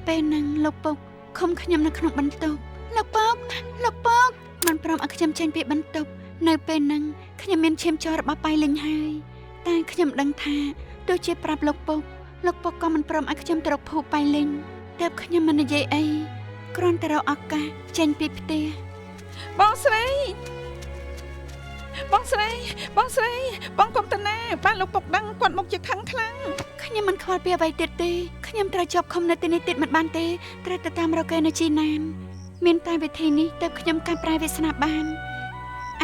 Speaker 5: ពេលហ្នឹងលោកពុកឃុំខ្ញុំនៅក្នុងបន្ទប់លោកពុកមិនព្រមឲ្យខ្ញុំចេញពីបន្ទប់នៅពេលហ្នឹងខ្ញុំមានឈាមជ័ររបស់ប៉ៃលិញហើយតែខ្ញុំដឹងថាទោះជាប្រាប់លោកពុកក៏មិនព្រមឲ្យខ្ញុំទៅរកភូប៉ៃលិញទើបខ្ញុំមិននិយាយអីគ្រាន់តែរកឱកាសចេញពីផ្ទះ
Speaker 3: បងស្រីបងកុំទៅណាបានលោកពុកដឹងគាត់មកជាខឹងខ្លាំង
Speaker 5: ខ្ញុំមិនខ្វល់ពីអ្វីទៀតទេខ្ញុំត្រូវជាប់ឃុំនៅទីនេះទៀតមិនបានទេត្រូវទៅតាមរកគេនៅជីណានមានតែវិធីនេះទើបខ្ញុំកាត់ប្រែវាសនាបាន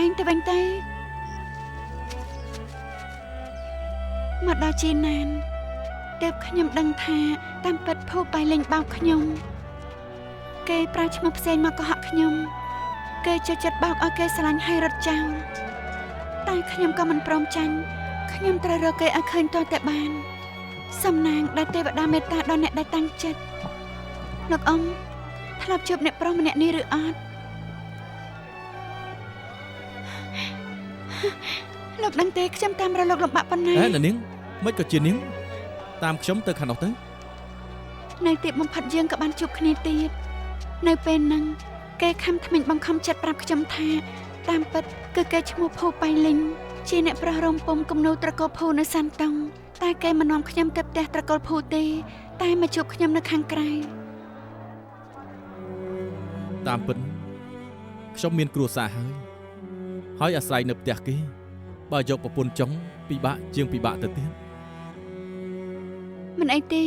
Speaker 5: ឯងទៅវិញទៅមកដល់ជីណានទើបខ្ញុំដឹងថាតាមពិតភូប៉ៃលិញបោកខ្ញុំគេប្រើឈ្មោះផ្សេងមកកុហកខ្ញុំគេចូលចិត្តបោកឲ្យគេស្រឡាញ់ហើយរត់ចោលតែខ្ញុំក៏មិនព្រមចាញ់ខ្ញុំត្រូវរកគេឲ្យឃើញទាល់តែបានសំណាងដែលទេវតាមេត្តាដល់អ្នកដែលតាំងចិត្តលោកអ៊ំធ្លាប់ជួបអ្នកប្រុសម្នាក់នេះឬអត់លោកដឹងទេខ្ញុំតាមរកលោកលំបាកប៉ុណ្ណា
Speaker 2: នាងមិនក៏ជានាងតាមខ្ញុំទៅខាងនោះទៅ
Speaker 5: នៅទីបំផុតយើងក៏បានជួបគ្នាទៀតនៅពេលហ្នឹងគេខំថ្មិញបង្ខំចិត្តប្រាប់ខ្ញុំថាតាមពិតគឺគេឈ្មោះភូប៉ៃលិញជាអ្នកប្រោះរំពំគំនូត្រកូលភូនៅសាន់តុងតែគេមិននាំខ្ញុំទៅផ្ទះត្រកូលភូទេតែមកជួបខ្ញុំនៅខាងក្រៅ
Speaker 2: តាមពិតខ្ញុំមានគ្រួសារហើយអាស្រ័យនៅផ្ទះគេបើយកប្រពន្ធចុងពិបាកជាងពិបាកទៅទៀត
Speaker 5: មិនអីទេ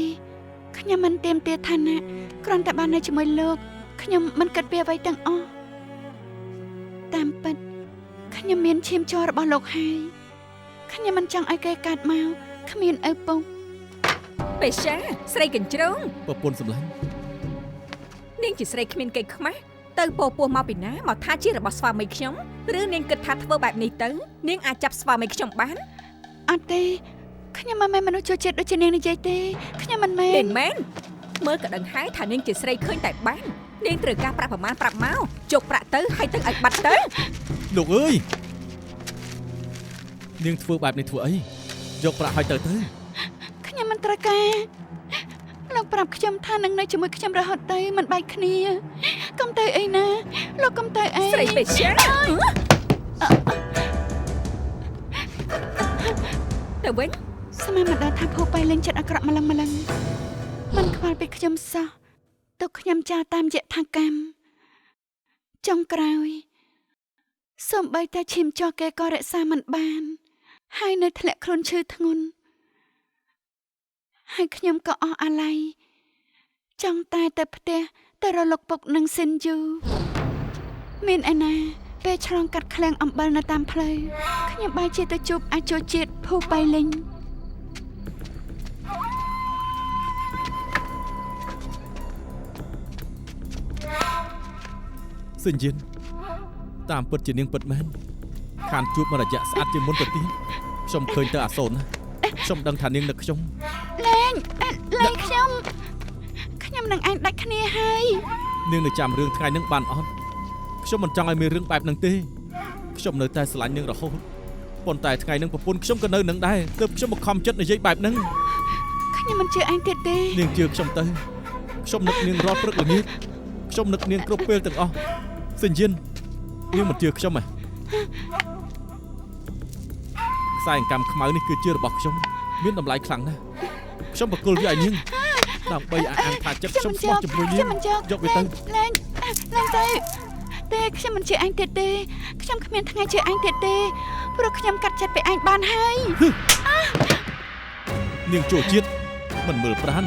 Speaker 5: ខ្ញុំមិនទាមទារឋានៈគ្រាន់តែបាននៅជាមួយលោកខ្ញុំមិនគិតពីអ្វីទាំងអស់តាមពិតខ្ញុំមានឈាមជ័ររបស់លោកហើយខ្ញុំមិនចង់ឲ្យគេកាត់មកគ្មានឪពុក
Speaker 7: បេសាស្រីកញ្ជ្រោង
Speaker 2: ប្រពន្ធសម្លាញ់
Speaker 7: នាងជាស្រីគ្មានកេរខ្មាស់ទៅពោះពោះមកពីណាមកថាជារបស់ស្វាមីខ្ញុំឬនាងគិតថាធ្វើបែបនេះទៅនាងអាចចាប់ស្វាមីខ្ញុំបាន
Speaker 5: អត់ទេខ្ញុំមិនមែនមនុស្សចូលចិត្តដូចជានាងនិយាយទេខ្ញុំមិនមែន
Speaker 7: មែនមើលក៏ដឹងហើយថានាងជាស្រីឃើញតែបាននាងត្រូវការប្រាក់ប្រមាណប្រាប់មកជោគប្រាក់ទៅហើយទៅឲ្យបាត់ទៅ
Speaker 2: លោកអើយនាងធ្វើបែបនេះធ្វើអីយកប្រាក់ឲ្យទៅ
Speaker 5: ខ្ញុំមិនត្រូវការលោកប្រាប់ខ្ញុំថានឹងនៅជាមួយខ្ញុំរហូតទៅមិនបែកគ្នាកុំទៅអីណាលោកកុំទៅអី
Speaker 7: ស្រីបេសាទៅវិញ
Speaker 5: ស្មានមិនដឹងថាភូប៉ៃលិញចិត្តអាក្រក់ម្លឹងមិនខ្វល់ពីខ្ញុំសោះទុកខ្ញុំចោលតាមយថាកម្មចុងក្រោយសូម្បីតែឈាមជ័រគេក៏រក្សាមិនបានហើយនៅធ្លាក់ខ្លួនឈឺធ្ងន់ហើយខ្ញុំក៏អស់អាល័យចង់តែទៅផ្ទះទៅរកលោកពុកនឹងសិនយូមានឯណាពេលឆ្លងកាត់ឃ្លាំងអំបិលនៅតាមផ្លូវខ្ញុំបែរជាទៅជួបអាចចូលជាតិភូប៉ៃលិញ
Speaker 2: អ សិនយិនតាមពិតជានាងពិតមែនខានជួបមករយៈស្អាតជាងមុនទៅទៀតខ្ញុំឃើញទៅអាសូរណាខ្ញុំដឹងថានាងនឹកខ្ញុំ
Speaker 5: លេងខ្ញុំនឹងឯងដាច់គ្នាហើយ
Speaker 2: នាងនៅចាំរឿងថ្ងៃហ្នឹងបានអត់ខ្ញុំមិនចង់ឲ្យមានរឿងបែបហ្នឹងទេខ្ញុំនៅតែស្រឡាញ់នាងរហូតប៉ុន្តែថ្ងៃហ្នឹងប្រពន្ធខ្ញុំក៏នៅនឹងដែរទើបខ្ញុំមកខំចិត្តនិយាយបែបហ្នឹង
Speaker 5: ខ្ញុំមិនជឿឯងទៀតទេ
Speaker 2: នាងជឿខ្ញុំទៅខ្ញុំនឹកនាងរាល់ព្រឹកល្ងាចខ្ញុំនឹកនាងគ្រប់ពេលទាំងអស់សិនយិននាងមិនជឿខ្ញុំទេខ្សែអង្កាំខ្មៅនេះគឺជារបស់ខ្ញុំមានតម្លៃខ្លាំងណាស់ខ្ញុំបកគលវាឲ្យនាងដើម្បីអះអាងថាចិត្តខ្ញុំស្មោះជាមួយនាងយកវាទៅ
Speaker 5: លេងទៅខ្ញុំមិនជឿឯងទៀតទេខ្ញុំគ្មានថ្ងៃជឿឯងទៀតទេព្រោះខ្ញុំកាត់ចិត្តពីឯងបានហើយ
Speaker 2: នាងចូលជាតិមិនមើលប្រាន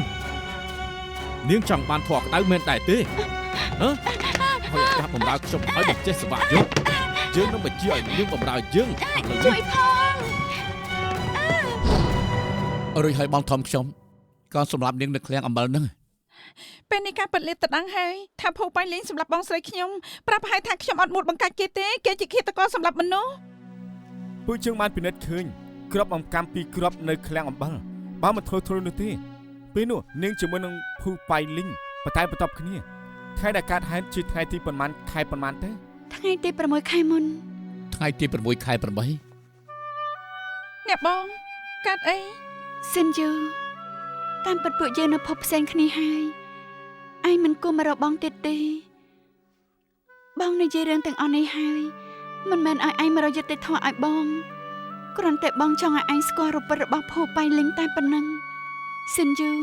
Speaker 2: នាងចង់បានធွာក្តៅមែនដែរទេហ៎ហើយអាកាសបំរើខ្ញុំឲ្យមកចេះសបាយកយើងនឹងបញ្ជាឲ្យនាងបំរើយើង
Speaker 5: ជួយផង
Speaker 6: រួចហើយបងធំខ្ញុំក៏សម្រាប់នាងនៅឃ្លាំងអំបិលហ្នឹង
Speaker 3: ពេលនេះការប៉ັດលាតទៅដឹងហើយថាភូប៉ៃលេងសម្រាប់បងស្រីខ្ញុំប្រាប់ឲ្យថាខ្ញុំអត់មួតបង្កាច់គេទេគេជាឃាតករសម្រាប់មនុស្ស
Speaker 4: ពួកយើងបានពិនិត្យឃើញគ្រាប់អំកាំពីគ្រាប់នៅឃ្លាំងអំបិលបើមិនធ្វើធ្លុយនោះទេពេលនោះនាងជាមួយនឹងភូប៉ៃលីងបន្តែបន្ទាប់គ្នាថ្ងៃដែលកើតហេតុជាថ្ងៃទីប៉ុន្មានខែប៉ុន្មានទេ
Speaker 5: ថ្ងៃទី6ខែមុន
Speaker 6: ថ្ងៃទី6ខែ8
Speaker 3: អ្នកបងកើតអី
Speaker 5: សិនយូតាមពិតពួកយើងនៅភពផ្សេងគ្នាហើយឯងមិនគួរមករកបងទៀតទេបងនិយាយរឿងទាំងអស់នេះហើយមិនមែនឲ្យឯងមករកយុត្តិធម៌ឲ្យបងគ្រាន់តែបងចង់ឲ្យឯងស្គាល់រូបរបស់ភូប៉ៃលីងតែប៉ុណ្ណឹងសិនយូឯ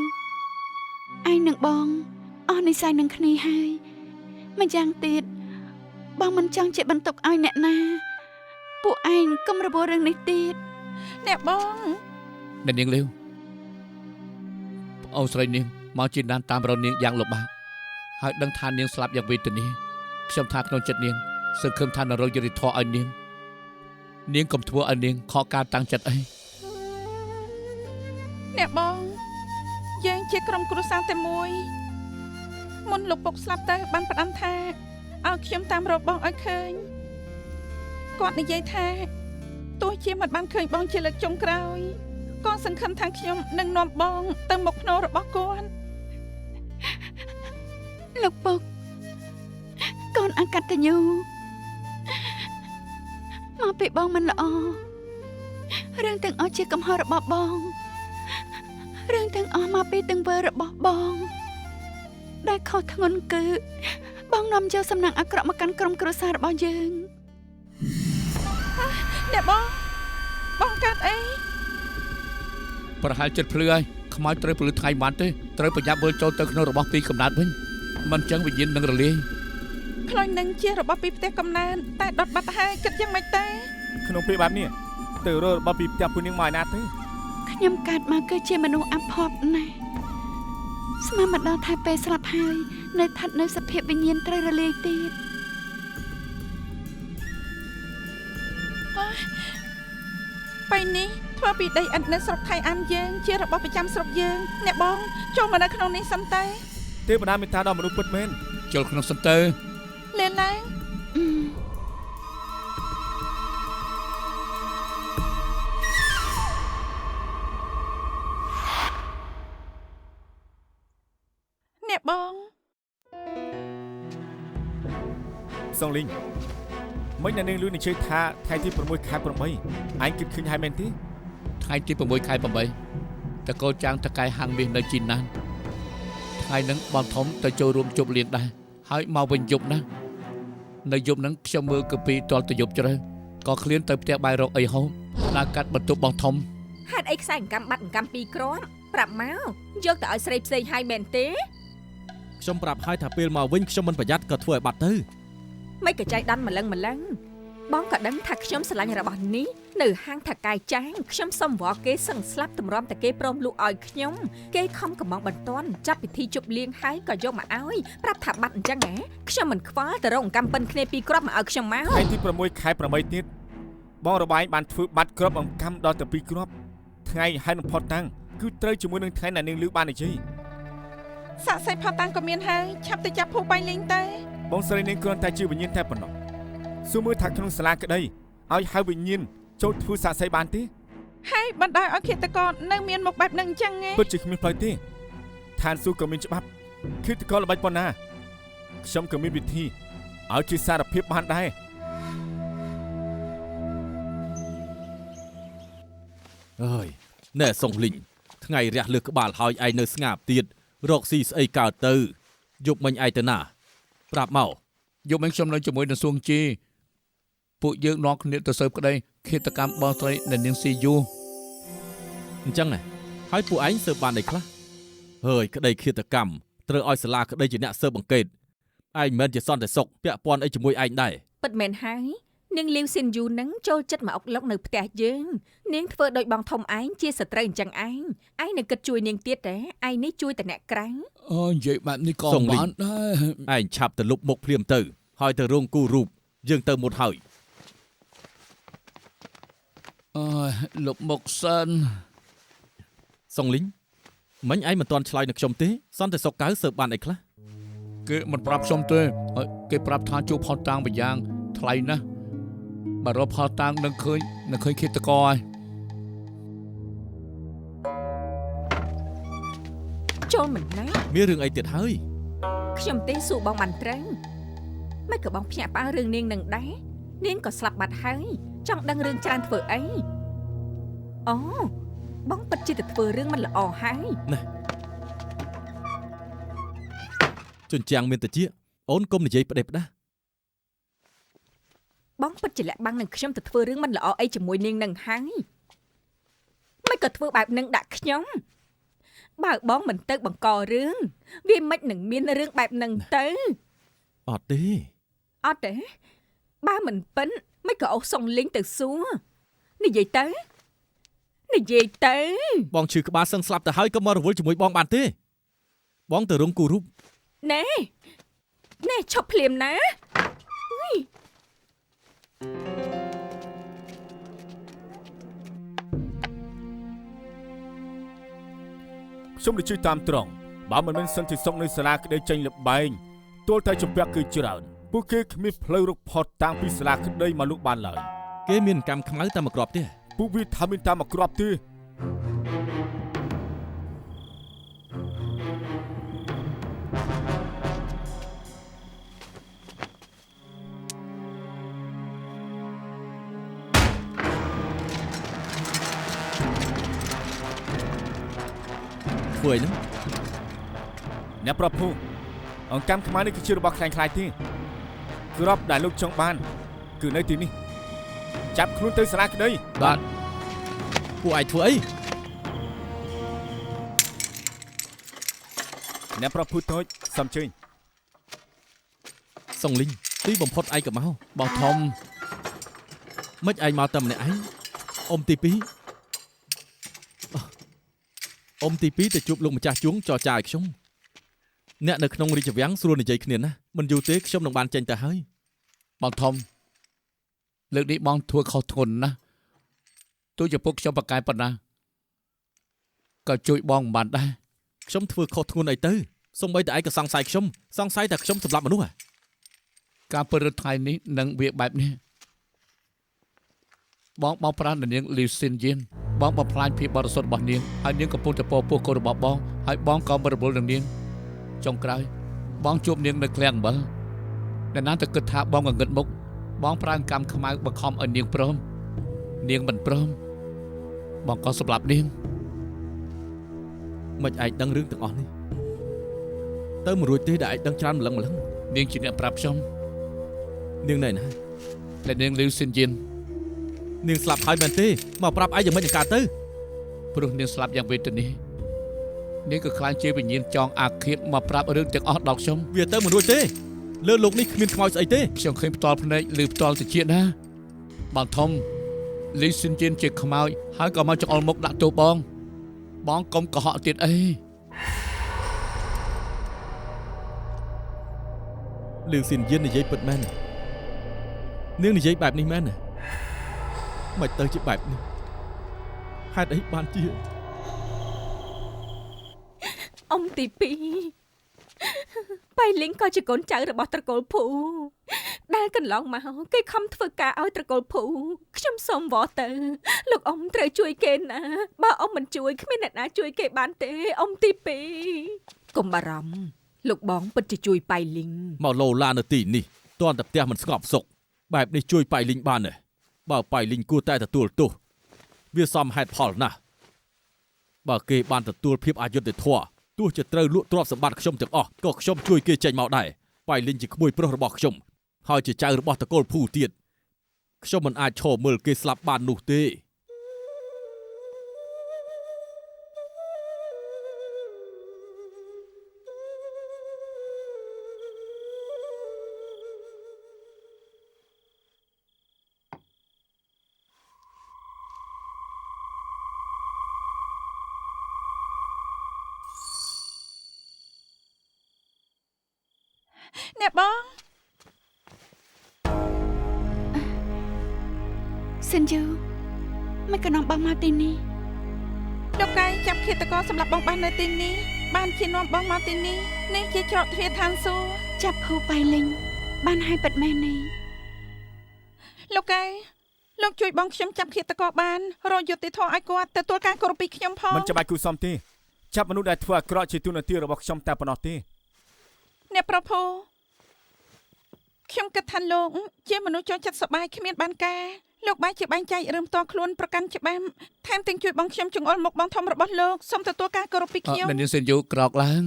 Speaker 5: ងនឹងបងអស់និស្ស័យនឹងគ្នាហើយម្យ៉ាងទៀតបងមិនចង់ជាបន្ទុកឲ្យអ្នកណាពួកឯងកុំរវល់រឿងនេះទៀត
Speaker 3: អ្នកបង
Speaker 6: អ្នកនាងលាវប្អូនស្រីនាងមកជាដានតាមរនាងយ៉ាងលំបាកហើយដឹងថានាងស្លាប់យ៉ាងវេទនាខ្ញុំថាក្នុងចិត្តនាងសង្ឃឹមថានរោយុទ្ធធរឲ្យនាងកុំធ្វើឲ្យនាងខកការតាំងចិត្តអី
Speaker 3: អ្នកបងយើងជាក្រុមគ្រួសារតែមួយមុនលោកពុកស្លាប់ទៅបានផ្ដាំថាឲ្យខ្ញុំតាមរកបងឲ្យឃើញគាត់និយាយថាទោះជាមិនបានឃើញបងជាលើកចុងក្រោយក៏សង្ឃឹមថាខ្ញុំនឹងនាំបងទៅមុខភ្នំរបស់គាត់
Speaker 5: លោកពុកកូនអកតញ្ញូមកពីបងមិនល្អរឿងទាំងអស់ជាកំហុសរបស់បងរឿងទាំងអស់មកពីទង្វើរបស់បងដែលខុសធ្ងន់គឺបងនាំយកសំណាងអាក្រក់មកកាន់ក្រុមគ្រួសាររបស់យើង
Speaker 3: អ្នកបងកើតអី
Speaker 6: ប្រហែលចិត្តភ្លឺហើយខ្មោចត្រូវពលឺថ្ងៃបានទេត្រូវប្រញាប់វិលចូលទៅក្នុងរបស់ពីកំណើតវិញមិនចឹងវិញ្ញាណនឹងរលាយ
Speaker 3: ខ្លាញ់នឹងជារបស់ពីផ្ទះកំណើតតែដុតបាត់ហើយគិតយ៉ាងម៉េចទេ
Speaker 4: ក្នុងពេលបែបនេះទៅរករបស់ពីផ្ទះពួកនាងមកឯណាទៅ
Speaker 5: ខ្ញុំកើតមកគឺជាមនុស្សអភ័ព្វណាស់ស្មានមកដល់ថាពេលស្លាប់ហើយនៅស្ថិតនៅសភាពវិញ្ញាណត្រូវរលាយទៀត
Speaker 3: ពេលនេះធ្វើពីដីឥដ្ឋនៅស្រុកថៃអានយើងជារបស់ប្រចាំស្រុកយើងអ្នកបងចូលមកនៅក្នុងនេះសិនទេ
Speaker 4: ទេវតាមេត្តាដល់មនុស្សពិតមែន
Speaker 6: ចូលក្នុងសិនទៅ
Speaker 3: លឿនឡើងអ្នកបង
Speaker 4: សងលីងមិនអ្នកនាងលឿននិយាយថាថ្ងៃទី6ខែ8អញគិតឃើញហើយមែនទេ
Speaker 6: ថ្ងៃទី6ខែ8តកោចាងតកែហាងមាសនៅជីណានថ្ងៃហ្នឹងបងធំទៅចូលរួមជប់លៀងដែរហើយមកវិញយប់ណានៅយប់ហ្នឹងខ្ញុំមើលកាពីតលទៅយប់ជ្រៅក៏ឃ្លានទៅផ្ទះបាយរកអីហូបដើរកាត់បន្ទប់បងធំ
Speaker 7: ហេតុអីខ្សែអង្កាំបាត់អង្កាំពីរគ្រាប់ប្រាប់មកយកទៅឲ្យស្រីផ្សេងហើយមែនទេ
Speaker 2: ខ្ញុំប្រាប់ឲ្យថាពេលមកវិញខ្ញុំមិនប្រយ័ត្នក៏ធ្វើឲ្យបាត់ទៅ
Speaker 7: មិនក៏ចៃដន្យម្លឹងបងក៏ដឹងថាខ្ញុំស្រឡាញ់របស់នេះនៅហាងថកែចាងខ្ញុំសុំវល់គេសឹងស្លាប់តម្រាំតែគេព្រមលក់ឲ្យខ្ញុំគេខំកំងបន្ទាន់ចាប់ពិធីជប់លៀងហើយក៏យកមកឲ្យប្រាប់ថាបាត់អញ្ចឹងហ៎ខ្ញុំមិនខ្វល់ទៅរកអង្កាំប៉ិនគ្នាពីរគ្រាប់មកឲ្យខ្ញុំមក
Speaker 4: ថ្ងៃទី6ខែ8ទៀតបងរបាយបានធ្វើបាត់គ្រាប់អង្កាំដល់ទៅ2គ្រាប់ថ្ងៃហើយនឹងផុតតាំងគឺត្រូវជាមួយនឹងថ្ងៃដែលនាងលឺបាននិយាយ
Speaker 3: សាក់សៃផតាំងក៏មានហើយឆាប់ទៅចាប់ភូប៉ៃលីងទៅ
Speaker 4: បងស្រីនាងគ្រាន់តែជាវិញ្ញាណតែប៉ុណ្ណោះសួរមើលថាក្នុងសាលាក្តីឲ្យហៅវិញ្ញាណចូលធ្វើសាក្សីបានទេ
Speaker 3: ហើយបណ្ដោយឲ្យឃាតករនៅមានមុខបែបហ្នឹងអញ្ចឹងឯង
Speaker 4: ពិតជាគ្មានផ្លូវទេឋានសួគ៌ក៏មានច្បាប់ឃាតករល្បិចប៉ុណ្ណាខ្ញុំក៏មានវិធីឲ្យជាសារភាពបានដែរ
Speaker 2: អើយណែសុងលីងថ្ងៃរះលើក្បាលហើយឯងនៅស្ងាប់ទៀតរកស៊ីស្អីកើតទៅយប់មិញឯងទៅណាប្រាប់មក
Speaker 6: យកមិញខ្ញុំនៅជាមួយនឹងសួងជីពួកយើងនាំគ្នាទៅស៊ើបក្តីឃាតកម្មបងស្រីដែលនាងស៊ីយូ
Speaker 2: អញ្ចឹងហ៎ហើយពួកឯងស៊ើបបានអីខ្លះហើយក្តីឃាតកម្មត្រូវឲ្យសាលាក្តីជាអ្នកស៊ើបអង្កេតឯងមិនមែនជាសន្តិសុខពាក់ព័ន្ធអីជាមួយឯងដែរ
Speaker 7: ពិតមែនហើយនាងលីវស៊ីនយូនឹងចូលចិត្តមកអុកឡុកនៅផ្ទះយើងនាងធ្វើដោយបងធំឯងជាសត្រូវអញ្ចឹងឯងនឹងគិតជួយនាងទៀតទេឯងនេះជួយតែអ្នកក្រៅ
Speaker 6: អូនិយាយបែបនេះក៏បានដែរ
Speaker 2: ឯងឆាប់ទៅលុបមុខភ្លាមទៅហើយទៅរងគូរូបយើងទៅមុតហើយ
Speaker 6: អើយលុបមុខសិន
Speaker 2: សុងលីងមិញឯងមិនទាន់ឆ្លើយនឹងខ្ញុំទេសន្តិសុខកៅស៊ើបបានអីខ្លះ
Speaker 6: គេមិនប្រាប់ខ្ញុំទេហើយគេប្រាប់ថាជួបផុសតាំងម្យ៉ាងថ្លៃណាស់បើរកផុសតាំងនឹងឃើញឃាតករហើយ
Speaker 7: ចូលមិនណា
Speaker 2: មានរឿងអីទៀតហើយ
Speaker 7: ខ្ញុំទេសួរបងបានត្រូវមិនក៏បងភ្ញាក់ផ្អើលរឿងនាងនឹងដែរនាងក៏ស្លាប់បាត់ហើយចង់ដឹងរឿងច្រើនធ្វើអីអូបងពិតជាទៅធ្វើរឿងមិនល្អហើយ
Speaker 2: ជញ្ជាំងមានតិចអូនកុំនិយាយផ្ដេសផ្ដាស
Speaker 7: បងពិតជាលាក់បាំងនឹងខ្ញុំទៅធ្វើរឿងមិនល្អអីជាមួយនាងនឹងហើយមិនក៏ធ្វើបែបនឹងដាក់ខ្ញុំបើបងមិនទៅបង្ករឿងវាមិននឹងមានរឿងបែបនឹងទៅ
Speaker 2: អត់ទេ
Speaker 7: អត់ទេបើមិនប៉ិនមិនក៏អូសសុងលីងទៅសួរនិយាយទៅ
Speaker 2: បងឈឺក្បាលសឹងស្លាប់ទៅហើយក៏មករវល់ជាមួយបងបានទេបងទៅរងគូរូប
Speaker 7: ណែឈប់ភ្លាមណា
Speaker 4: ខ្ញុំនឹងជួយតាមត្រង់បើមិនមានសន្តិសុខនៅសាលាក្តីចេញលបែងទល់តែជំពាក់គឺច្រើនពួកគេគ្មានផ្លូវរកផុតតាំងពីសាលាក្តីមកលុកបានឡើយ
Speaker 2: គេមានកម្មខ្មៅតែមួយគ្រាប់ទេ
Speaker 4: ពួកវាថាមានតាមមកគ្រាប់ទេ
Speaker 2: ធ្វើអីហ្នឹង
Speaker 4: អ្នកប្រភពអង្គកម្មខ្មែរនេះគឺជារបស់ខ្លាំងខ្លាយទេគ្រាប់ដែលលោកចង់បានគឺនៅទីនេះចាប់ខ្លួនទៅសាលាក្តី
Speaker 6: បាទ
Speaker 2: ពួកឯងធ្វើអី
Speaker 4: អ្នកប្រភពតូចសំជើញ
Speaker 2: សុងលីងទីបំផុតឯងក៏មក
Speaker 6: បងធំ
Speaker 2: មិនឯងមកតែម្នាក់ឯងអ៊ំទី2អ៊ំទី2ទៅជួបលោកម្ចាស់ជួងចរចាឲ្យខ្ញុំអ្នកនៅក្នុងរាជវាំងស្រួលនិយាយគ្នាណាមិនយូរទេខ្ញុំនឹងបានចេញទៅហើយ
Speaker 6: បងធំលើកនេះបងធ្វើខុសធ្ងន់ណាស់ទោះជាពុកខ្ញុំប្រកែប៉ុណ្ណាក៏ជួយបងមិនបានដែរ
Speaker 2: ខ្ញុំធ្វើខុសធ្ងន់អីទៅសូម្បីតែឯងក៏សង្ស័យខ្ញុំសង្ស័យតែខ្ញុំសម្លាប់មនុស្សហ៎
Speaker 6: ការពិតរត់ថ្ងៃនេះនឹងវាបែបនេះបងប្រាស់នាងលីវស៊ីនយៀនបងបំផ្លាញភាពបរិសុទ្ធរបស់នាងហើយនាងកំពុងតែពោះកូនរបស់បងហើយបងក៏មិនរវល់នឹងនាងចុងក្រោយបងជួបនាងនៅឃ្លាំងអំបិលអ្នកណាទៅគិតថាបងងងឹតមុខបងប្រើកម្មខ្មៅបង្ខំឲ្យនាងព្រមនាងមិនព្រមបងក៏សម្លាប់នាង
Speaker 2: មិនឯងដឹងរឿងទាំងអស់នេះទៅមិនរួចទេដែលឯងដឹងច្រើនម្លឹង
Speaker 6: នាងជាអ្នកប្រាប់ខ្ញុំ
Speaker 2: នាងណែណា
Speaker 6: ដែលនាងលីវស៊ីនយៀន
Speaker 2: នាងស្លាប់ហើយមែនទេមកប្រាប់ឯងយ៉ាងម៉េចនឹងកើតទៅ
Speaker 6: ព្រោះនាងស្លាប់យ៉ាងវេទនានាងក៏ខ្លាចជាវិញ្ញាណចងអាឃាតមកប្រាប់រឿងទាំងអស់ដល់ខ្ញុំ
Speaker 2: វាទៅមិនរួចទេលើលោកនេះគ្មានខ្មោចស្អីទេ
Speaker 6: ខ្ញុំឃើញផ្ទាល់ភ្នែកឬផ្ទាល់តិចណាបងធំលីស៊ីនយៀនជាខ្មោចហើយក៏មកចង្អុលមុខដាក់ទោសបងកុំកុហកទៀតអី
Speaker 2: លឺស៊ីនយៀននិយាយពិតមែននាងនិយាយបែបនេះមែនមិនទៅជាបែបនេះហេតុអីបានជា
Speaker 7: អ៊ំទី2 បៃលីងក៏ជាកូនចៅរបស់ត្រកូលភូដែលកន្លងមកគេខំធ្វើការឲ្យត្រកូលភូខ្ញុំសូមវល់ទៅលោកអ៊ំត្រូវជួយគេណាបើអ៊ំមិនជួយគ្មានអ្នកណាជួយគេបានទេអ៊ំទី2កុំបារម្ភលោកបងពិតជាជួយបៃលីង
Speaker 2: មកលោឡានៅទីនេះតន់តែផ្ទះមិនស្ងប់សុខបែបនេះជួយប៉ៃលីងបានទេបើប៉ៃលីងគួរតែទទួលទោសវាសមហេតុផលណាស់បើគេបានទទួលភាពអយុត្តិធម៌ទោះជាត្រូវលក់ទ្រព្យសម្បត្តិខ្ញុំទាំងអស់ក៏ខ្ញុំជួយគេចេញមកដែរប៉ៃលីងជាក្មួយប្រុសរបស់ខ្ញុំហើយជាចៅរបស់តកូលភូទៀតខ្ញុំមិនអាចឈរមើលគេស្លាប់បាននោះទេ
Speaker 3: អ្នកបង
Speaker 5: សិនយូមិនកណ្ដងបងមកទីនេះ
Speaker 3: លោកកាយចាប់ឃាតករសម្រាប់បងបាននៅទីនេះបានជានាំបងមកទីនេះនេះជាច្រកទ្វារឋានសួគ៌
Speaker 5: ចាប់ភូបៃលីងបានឲ្យពិតមែននេះ
Speaker 3: លោកកាយលោកជួយបងខ្ញុំចាប់ឃាតករបានរកយុត្តិធម៌ឲ្យគាត់ទទួលការគោរពពីខ្ញុំផង
Speaker 4: មិនចាំបាច់គូសំទេចាប់មនុស្សដែលធ្វើអាក្រក់ជាទូនាទីរបស់ខ្ញុំតែប៉ុណ្ណោះទេ
Speaker 3: អ្នកប្រភូខ្ញុំគិតថាលោកជាមនុស្សចូលចិត្តសប្បាយគ្មានបានការលោកបែរជាបែងចែករឿងផ្ទាល់ខ្លួនប្រកាន់ច្បាប់ថែមទាំងជួយបងខ្ញុំចង្អុលមុខបងធំរបស់លោកសូមទទួលការគោរពពីខ្ញុំ
Speaker 6: មែននាងសិនយូក្រោកឡើង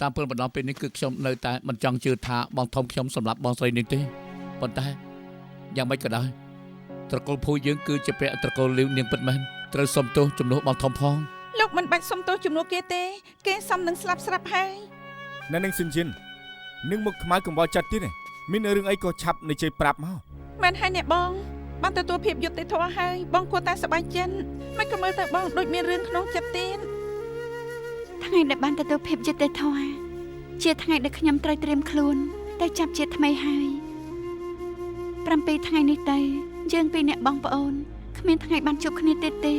Speaker 6: តាមពិតម្ដងពេលនេះគឺខ្ញុំនៅតែមិនចង់ជឿថាបងធំខ្ញុំសម្រាប់បងស្រីនេះទេប៉ុន្តែយ៉ាងម៉េចក៏ដោយត្រកូលភូយើងគឺជាព្រះត្រកូលលីវនាងពិតមែនត្រូវសុំទោសជំនួសបងធំផង
Speaker 3: លោកមិនបាច់សុំទោសជំនួសគេទេគេសមនឹងស្លាប់ស្រាប់ហើយ
Speaker 4: នៅនឹងសិនជីននឹងមុខខ្មៅកង្វល់ចិត្តទៀតទេមានរឿងអីក៏ឆាប់និយាយប្រាប់មក
Speaker 3: មែនហើយអ្នកបងបានទទួលភាពយុត្តិធម៌ហើយបងគួរតែសប្បាយចិត្តមិនក៏មើលទៅបងដូចមានរឿងក្នុងចិត្តទៀត
Speaker 5: ថ្ងៃដែលបានទទួលភាពយុត្តិធម៌ជាថ្ងៃដែលខ្ញុំត្រូវត្រៀមខ្លួនតែចាប់ជាថ្មីហើយ7ថ្ងៃនេះទៅយើងពីរអ្នកបងប្អូនគ្មានថ្ងៃបានជួបគ្នាទៀតទេ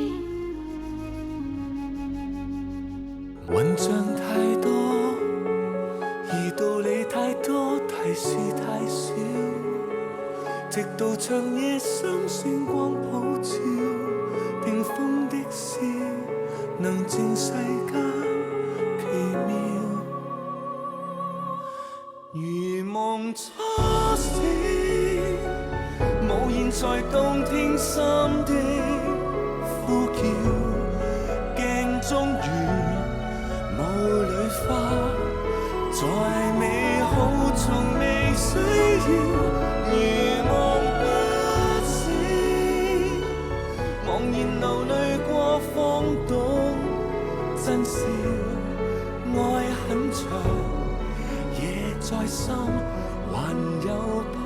Speaker 1: 混帳太多，而道理太多，提示太少，直到長夜深星光普照，屏風的笑，能證世間奇妙，如夢初醒，無言在動聽心的呼叫，鏡中月。霧裏花，再美好從未需要，如夢不醒，茫然流淚過方懂真笑，愛很長，夜在心還有破。